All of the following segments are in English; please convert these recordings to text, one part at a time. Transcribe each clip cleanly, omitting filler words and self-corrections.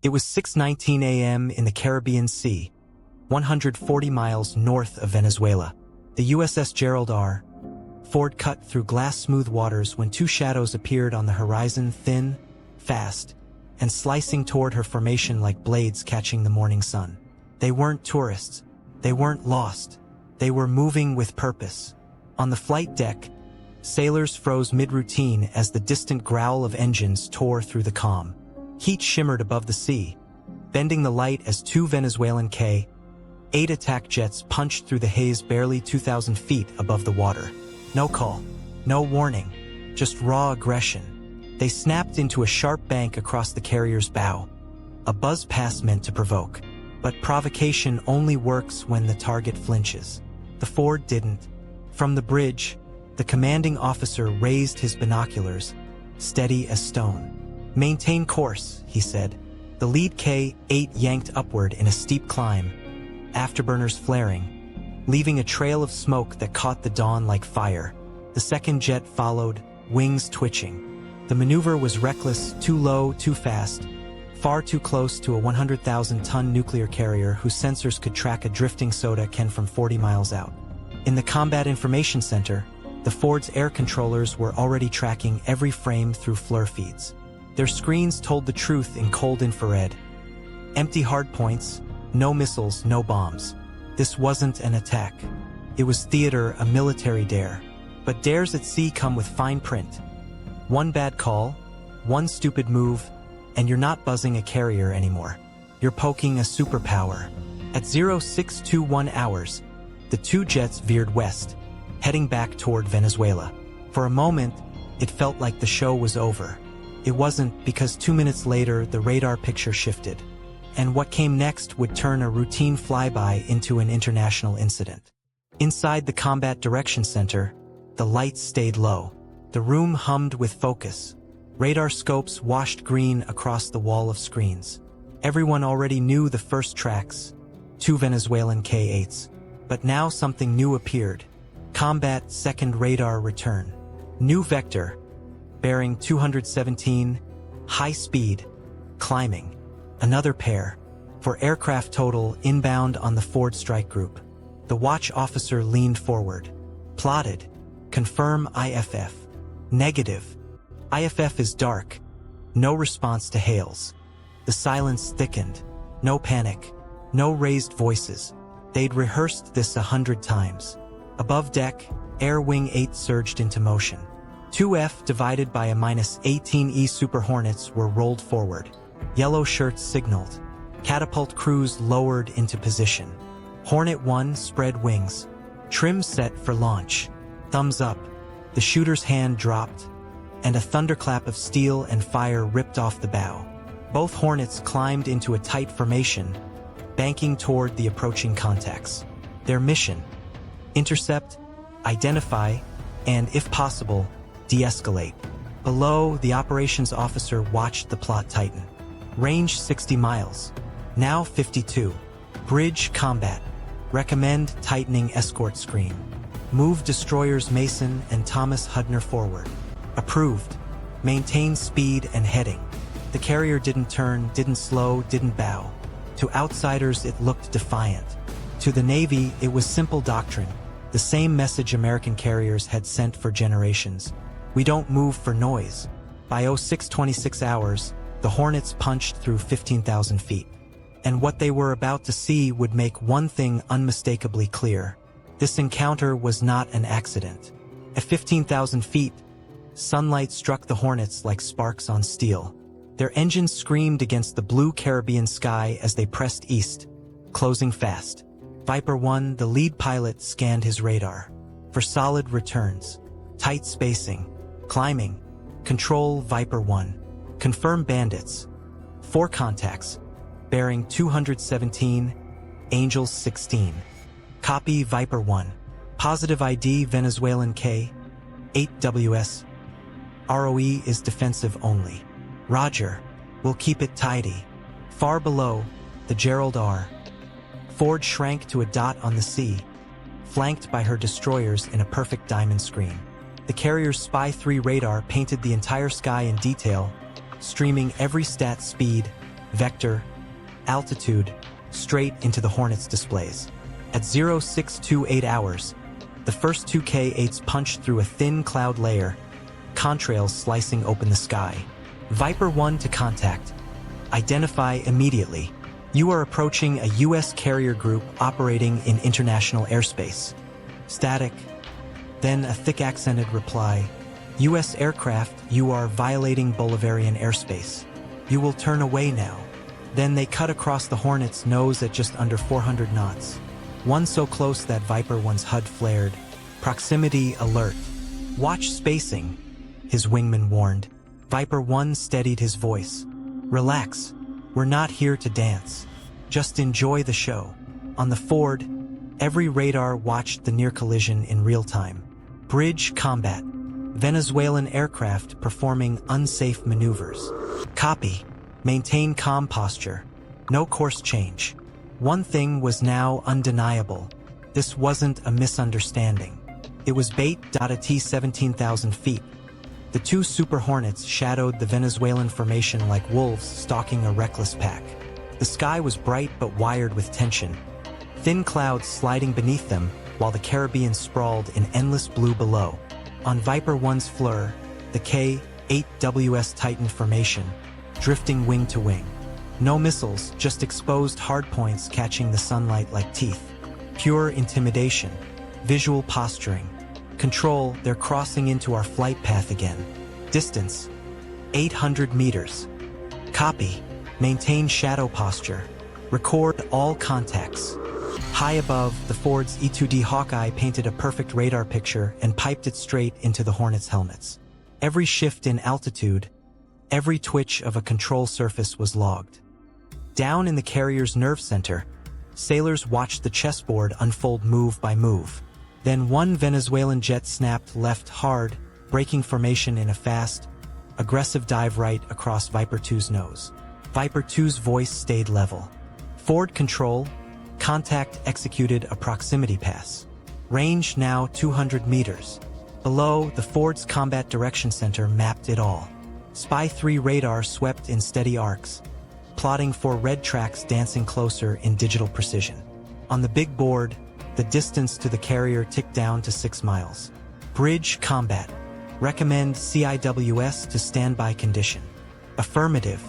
It was 6:19 a.m. in the Caribbean Sea, 140 miles north of Venezuela. The USS Gerald R. Ford cut through glass-smooth waters when two shadows appeared on the horizon, thin, fast, and slicing toward her formation like blades catching the morning sun. They weren't tourists. They weren't lost. They were moving with purpose. On the flight deck, sailors froze mid-routine as the distant growl of engines tore through the calm. Heat shimmered above the sea, bending the light as two Venezuelan K-8W attack jets punched through the haze barely 2,000 feet above the water. No call, no warning, just raw aggression. They snapped into a sharp bank across the carrier's bow, a buzz pass meant to provoke. But provocation only works when the target flinches. The Ford didn't. From the bridge, the commanding officer raised his binoculars, steady as stone. "Maintain course," he said. The lead K-8 yanked upward in a steep climb, afterburners flaring, leaving a trail of smoke that caught the dawn like fire. The second jet followed, wings twitching. The maneuver was reckless, too low, too fast, far too close to a 100,000-ton nuclear carrier whose sensors could track a drifting soda can from 40 miles out. In the Combat Information Center, the Ford's air controllers were already tracking every frame through FLIR feeds. Their screens told the truth in cold infrared. Empty hardpoints, no missiles, no bombs. This wasn't an attack. It was theater, a military dare. But dares at sea come with fine print. One bad call, one stupid move, and you're not buzzing a carrier anymore. You're poking a superpower. At 0621 hours, the two jets veered west, heading back toward Venezuela. For a moment, it felt like the show was over. It wasn't, because 2 minutes later, the radar picture shifted. And what came next would turn a routine flyby into an international incident. Inside the Combat Direction Center, the lights stayed low. The room hummed with focus. Radar scopes washed green across the wall of screens. Everyone already knew the first tracks, two Venezuelan K-8s. But now something new appeared. Combat Second Radar Return. New vector, bearing 217, high speed, climbing. Another pair, for aircraft total inbound on the Ford strike group. The watch officer leaned forward. Plotted. Confirm IFF. Negative. IFF is dark. No response to hails. The silence thickened. No panic. No raised voices. They'd rehearsed this 100 times. Above deck, Air Wing 8 surged into motion. 2F divided by a -18E Super Hornets were rolled forward. Yellow shirts signaled. Catapult crews lowered into position. Hornet 1 spread wings. Trim set for launch. Thumbs up. The shooter's hand dropped, and a thunderclap of steel and fire ripped off the bow. Both Hornets climbed into a tight formation, banking toward the approaching contacts. Their mission: intercept, identify, and, if possible, de-escalate. Below, the operations officer watched the plot tighten. Range 60 miles. Now 52. Bridge combat. Recommend tightening escort screen. Move destroyers Mason and Thomas Hudner forward. Approved. Maintain speed and heading. The carrier didn't turn, didn't slow, didn't bow. To outsiders, it looked defiant. To the Navy, it was simple doctrine. The same message American carriers had sent for generations. We don't move for noise. By 0626 hours, the Hornets punched through 15,000 feet. And what they were about to see would make one thing unmistakably clear. This encounter was not an accident. At 15,000 feet, sunlight struck the Hornets like sparks on steel. Their engines screamed against the blue Caribbean sky as they pressed east, closing fast. Viper 1, the lead pilot, scanned his radar. For solid returns. Tight spacing. Climbing. Control Viper 1. Confirm bandits. 4 contacts. Bearing 217, Angels 16. Copy Viper 1. Positive ID Venezuelan K-8W. ROE is defensive only. Roger. We'll keep it tidy. Far below, the Gerald R. Ford shrank to a dot on the sea, flanked by her destroyers in a perfect diamond screen. The carrier's Spy 3 radar painted the entire sky in detail, streaming every stat: speed, vector, altitude, straight into the Hornet's displays. At 0628 hours, the first two K-8s punched through a thin cloud layer, contrails slicing open the sky. Viper 1 to contact. Identify immediately. You are approaching a U.S. carrier group operating in international airspace. Static. Then a thick-accented reply. U.S. aircraft, you are violating Bolivarian airspace. You will turn away now. Then they cut across the Hornet's nose at just under 400 knots. One so close that Viper 1's HUD flared. Proximity alert. Watch spacing, his wingman warned. Viper 1 steadied his voice. Relax. We're not here to dance. Just enjoy the show. On the Ford, every radar watched the near collision in real time. Bridge combat. Venezuelan aircraft performing unsafe maneuvers. Copy. Maintain calm posture. No course change. One thing was now undeniable. This wasn't a misunderstanding. It was bait. At 17,000 feet. The two Super Hornets shadowed the Venezuelan formation like wolves stalking a reckless pack. The sky was bright but wired with tension. Thin clouds sliding beneath them while the Caribbean sprawled in endless blue below. On Viper 1's fleur, the K-8W tightened formation, drifting wing to wing. No missiles, just exposed hardpoints catching the sunlight like teeth. Pure intimidation. Visual posturing. Control, they're crossing into our flight path again. Distance, 800 meters. Copy. Maintain shadow posture. Record all contacts. High above, the Ford's E-2D Hawkeye painted a perfect radar picture and piped it straight into the Hornet's helmets. Every shift in altitude, every twitch of a control surface was logged. Down in the carrier's nerve center, sailors watched the chessboard unfold move by move. Then one Venezuelan jet snapped left hard, breaking formation in a fast, aggressive dive right across Viper 2's nose. Viper 2's voice stayed level. Ford control, contact executed a proximity pass. Range now 200 meters. Below, the Ford's Combat Direction Center mapped it all. Spy 3 radar swept in steady arcs, plotting for red tracks dancing closer in digital precision. On the big board, the distance to the carrier ticked down to 6 miles. Bridge combat. Recommend CIWS to standby condition. Affirmative.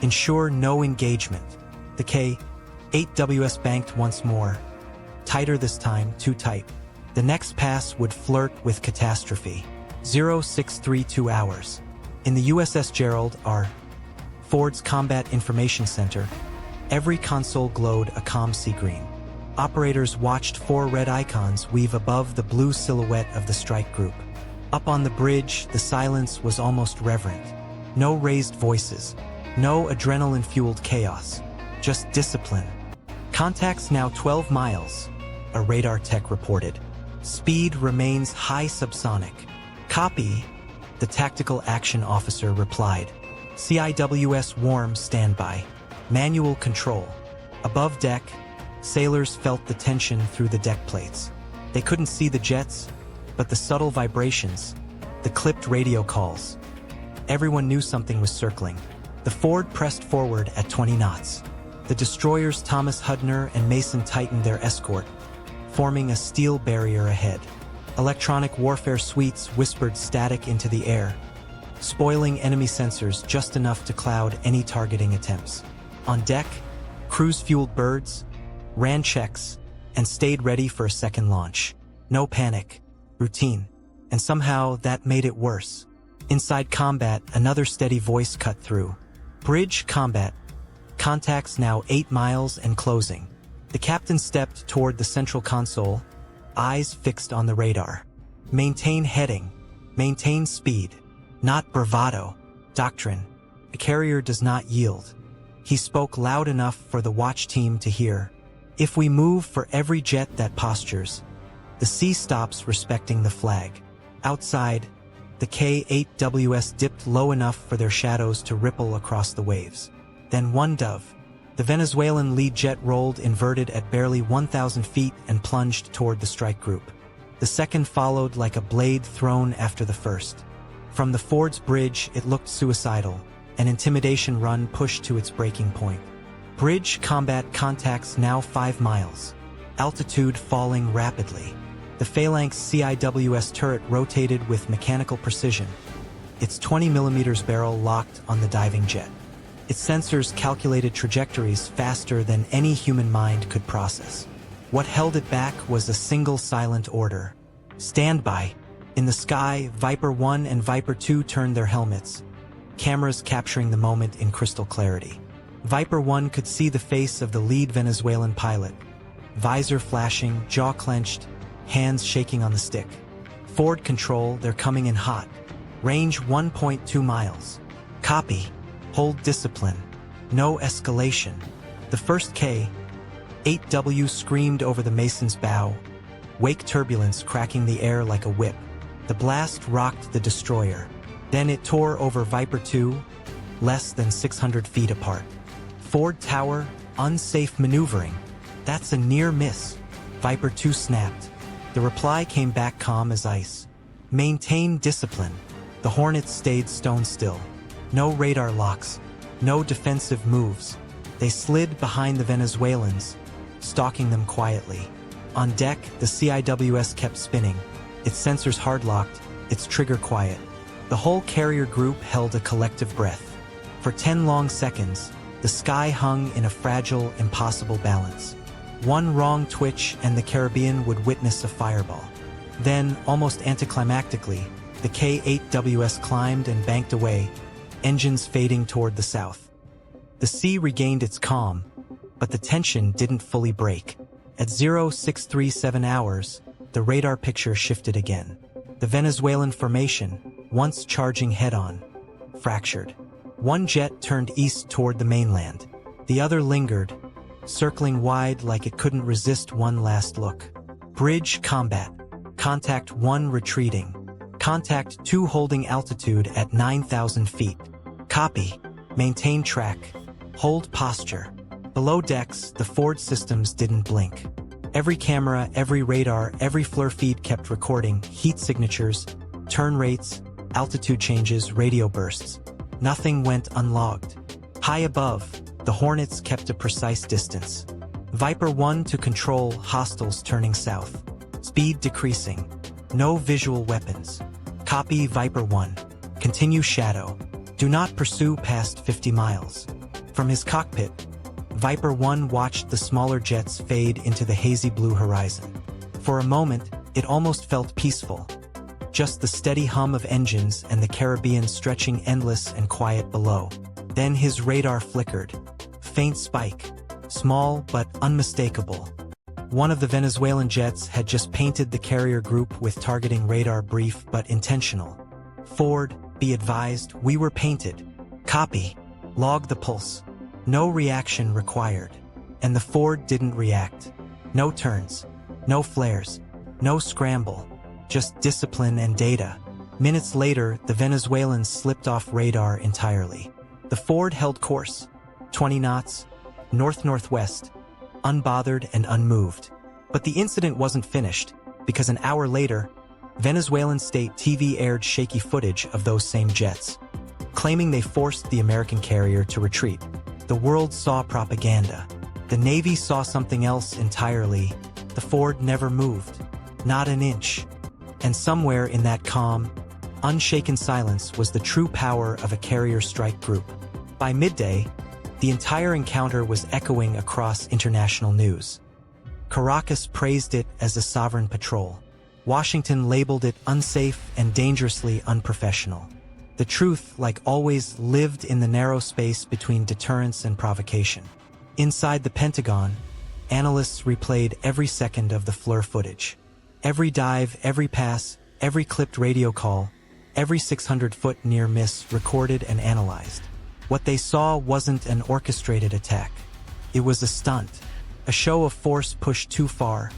Ensure no engagement. The K-8WS banked once more. Tighter this time, too tight. The next pass would flirt with catastrophe. 0632 hours. In the USS Gerald R. Ford's Combat Information Center, every console glowed a calm sea green. Operators watched 4 red icons weave above the blue silhouette of the strike group. Up on the bridge, the silence was almost reverent. No raised voices, no adrenaline-fueled chaos, just discipline. Contacts now 12 miles, a radar tech reported. Speed remains high subsonic. Copy, the tactical action officer replied. CIWS warm standby. Manual control. Above deck, sailors felt the tension through the deck plates. They couldn't see the jets, but the subtle vibrations, the clipped radio calls. Everyone knew something was circling. The Ford pressed forward at 20 knots. The destroyers Thomas Hudner and Mason tightened their escort, forming a steel barrier ahead. Electronic warfare suites whispered static into the air, spoiling enemy sensors just enough to cloud any targeting attempts. On deck, crews fueled birds, ran checks, and stayed ready for a second launch. No panic, routine, and somehow that made it worse. Inside combat, another steady voice cut through. Bridge combat. Contacts now 8 miles and closing. The captain stepped toward the central console, eyes fixed on the radar. Maintain heading. Maintain speed. Not bravado. Doctrine. The carrier does not yield. He spoke loud enough for the watch team to hear. If we move for every jet that postures, the sea stops respecting the flag. Outside, the K-8WS dipped low enough for their shadows to ripple across the waves. Then one dove. The Venezuelan lead jet rolled inverted at barely 1,000 feet and plunged toward the strike group. The second followed like a blade thrown after the first. From the Ford's bridge, it looked suicidal, an intimidation run pushed to its breaking point. Bridge combat contacts now 5 miles. Altitude falling rapidly. The Phalanx CIWS turret rotated with mechanical precision, its 20mm barrel locked on the diving jet. Its sensors calculated trajectories faster than any human mind could process. What held it back was a single silent order. Stand by. In the sky, Viper 1 and Viper 2 turned their helmets, cameras capturing the moment in crystal clarity. Viper 1 could see the face of the lead Venezuelan pilot, visor flashing, jaw clenched, hands shaking on the stick. Forward control, they're coming in hot. Range 1.2 miles. Copy. Hold discipline. No escalation. The first K-8W screamed over the Mason's bow, wake turbulence cracking the air like a whip. The blast rocked the destroyer. Then it tore over Viper 2, less than 600 feet apart. Forward tower, unsafe maneuvering. That's a near miss. Viper 2 snapped. The reply came back calm as ice. Maintain discipline. The Hornets stayed stone still. No radar locks. No defensive moves. They slid behind the Venezuelans, stalking them quietly. On deck, the CIWS kept spinning, its sensors hard-locked, its trigger quiet. The whole carrier group held a collective breath. For 10 long seconds, the sky hung in a fragile, impossible balance. One wrong twitch and the Caribbean would witness a fireball. Then, almost anticlimactically, the K-8WS climbed and banked away, engines fading toward the south. The sea regained its calm, but the tension didn't fully break. At 0637 hours, the radar picture shifted again. The Venezuelan formation, once charging head-on, fractured. One jet turned east toward the mainland. The other lingered, circling wide like it couldn't resist one last look. Bridge combat. Contact 1 retreating. Contact 2 holding altitude at 9,000 feet. Copy. Maintain track. Hold posture. Below decks, the forward systems didn't blink. Every camera, every radar, every FLIR feed kept recording heat signatures, turn rates, altitude changes, radio bursts. Nothing went unlogged. High above, the Hornets kept a precise distance. Viper 1 to control, hostiles turning south. Speed decreasing. No visual weapons. Copy Viper 1. Continue shadow. Do not pursue past 50 miles. From his cockpit, Viper 1 watched the smaller jets fade into the hazy blue horizon. For a moment, it almost felt peaceful. Just the steady hum of engines and the Caribbean stretching endless and quiet below. Then his radar flickered. Faint spike. Small but unmistakable. One of the Venezuelan jets had just painted the carrier group with targeting radar brief but intentional. Forward, be advised, we were painted. Copy. Log the pulse. No reaction required. And the Ford didn't react. No turns. No flares. No scramble. Just discipline and data. Minutes later, the Venezuelans slipped off radar entirely. The Ford held course. 20 knots. North-northwest. Unbothered and unmoved. But the incident wasn't finished, because an hour later, Venezuelan state TV aired shaky footage of those same jets, claiming they forced the American carrier to retreat. The world saw propaganda. The Navy saw something else entirely. The Ford never moved. Not an inch. And somewhere in that calm, unshaken silence was the true power of a carrier strike group. By midday, the entire encounter was echoing across international news. Caracas praised it as a sovereign patrol. Washington labeled it unsafe and dangerously unprofessional. The truth, like always, lived in the narrow space between deterrence and provocation. Inside the Pentagon, analysts replayed every second of the FLIR footage. Every dive, every pass, every clipped radio call, every 600-foot near miss recorded and analyzed. What they saw wasn't an orchestrated attack. It was a stunt, a show of force pushed too far,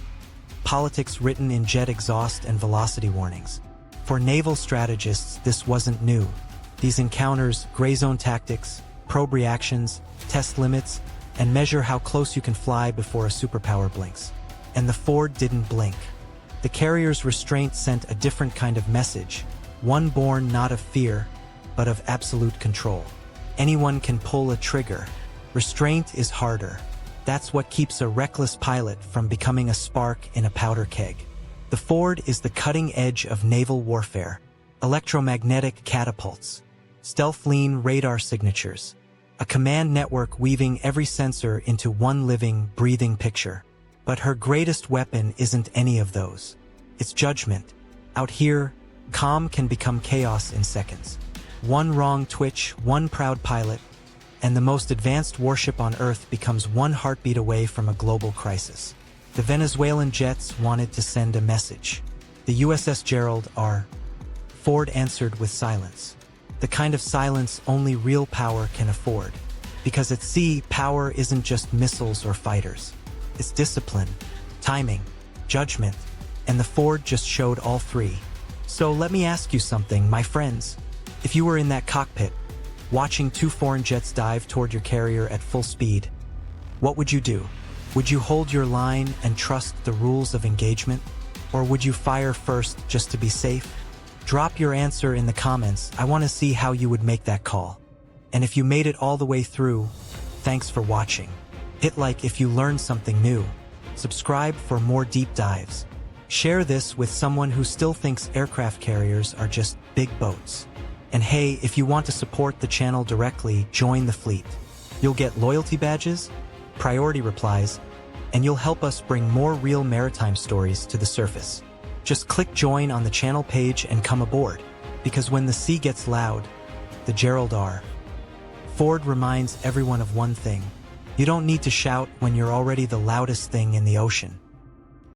politics written in jet exhaust and velocity warnings. For naval strategists, this wasn't new. These encounters, gray zone tactics, probe reactions, test limits, and measure how close you can fly before a superpower blinks. And the Ford didn't blink. The carrier's restraint sent a different kind of message, one born not of fear, but of absolute control. Anyone can pull a trigger. Restraint is harder. That's what keeps a reckless pilot from becoming a spark in a powder keg. The Ford is the cutting edge of naval warfare. Electromagnetic catapults, stealth lean radar signatures, a command network weaving every sensor into one living, breathing picture. But her greatest weapon isn't any of those. It's judgment. Out here, calm can become chaos in seconds. One wrong twitch, one proud pilot, and the most advanced warship on Earth becomes one heartbeat away from a global crisis. The Venezuelan jets wanted to send a message. The USS Gerald R. Ford answered with silence. The kind of silence only real power can afford. Because at sea, power isn't just missiles or fighters. It's discipline, timing, judgment, and the Ford just showed all three. So let me ask you something, my friends. If you were in that cockpit, watching two foreign jets dive toward your carrier at full speed, what would you do? Would you hold your line and trust the rules of engagement? Or would you fire first just to be safe? Drop your answer in the comments. I want to see how you would make that call. And if you made it all the way through, thanks for watching. Hit like if you learned something new. Subscribe for more deep dives. Share this with someone who still thinks aircraft carriers are just big boats. And hey, if you want to support the channel directly, join the fleet. You'll get loyalty badges, priority replies, and you'll help us bring more real maritime stories to the surface. Just click join on the channel page and come aboard, because when the sea gets loud, the Gerald R. Ford reminds everyone of one thing. You don't need to shout when you're already the loudest thing in the ocean.